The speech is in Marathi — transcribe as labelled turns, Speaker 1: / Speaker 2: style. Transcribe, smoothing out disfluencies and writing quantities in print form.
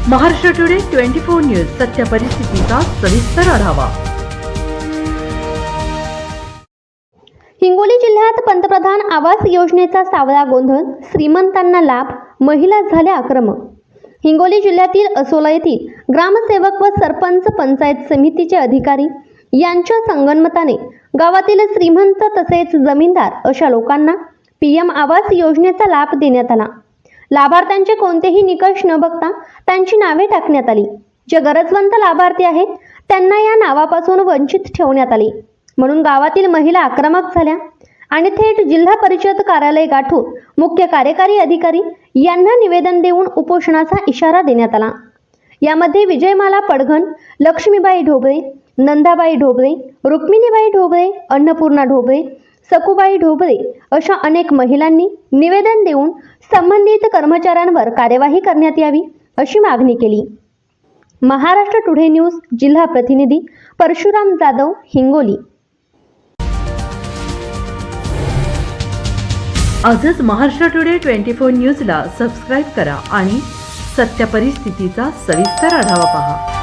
Speaker 1: महाराष्ट्र टुडे 24 न्यूज सत्य परिस्थितीचा सविस्तर आढावा।
Speaker 2: हिंगोली जिल्ह्यात पंतप्रधान आवास योजनेचा सावळा गोंधळ, श्रीमंतांना लाभ, महिला झाल्या आक्रमक। हिंगोली जिल्ह्यातील असोला येथील ग्रामसेवक व सरपंच, पंचायत समितीचे अधिकारी यांच्या संगनमताने गावातील श्रीमंत तसेच जमीनदार अशा लोकांना पीएम आवास योजनेचा लाभ देण्यात आला। लाभार्थ्यांचे कोणतेही निकष न बघता त्यांची नावे टाकण्यात आली। जे गरजवंत लाभार्थी आहेत त्यांना या नावापासून वंचित ठेवण्यात आले। म्हणून गावातील महिला आक्रमक झाल्या आणि थेट जिल्हा परिषद कार्यालय गाठून मुख्य कार्यकारी अधिकारी यांना निवेदन देऊन उपोषणाचा इशारा देण्यात आला। यामध्ये विजयमाला पडघन, लक्ष्मीबाई ढोबळे, नंदाबाई ढोबळे, रुक्मिणीबाई ढोबळे, अन्नपूर्णा ढोबळे, सकुबाई ढोबळे अशा अनेक महिलांनी निवेदन देऊन संबंधित कर्मचाऱ्यांवर कार्यवाही करण्यात यावी अशी मागणी केली। महाराष्ट्र टुडे न्यूज जिल्हा प्रतिनिधी परशुराम जाधव, हिंगोली।
Speaker 1: आजच महाराष्ट्र टुडे 24 न्यूजला सबस्क्राईब करा आणि सत्य परिस्थितीचा सविस्तर आढावा पहा।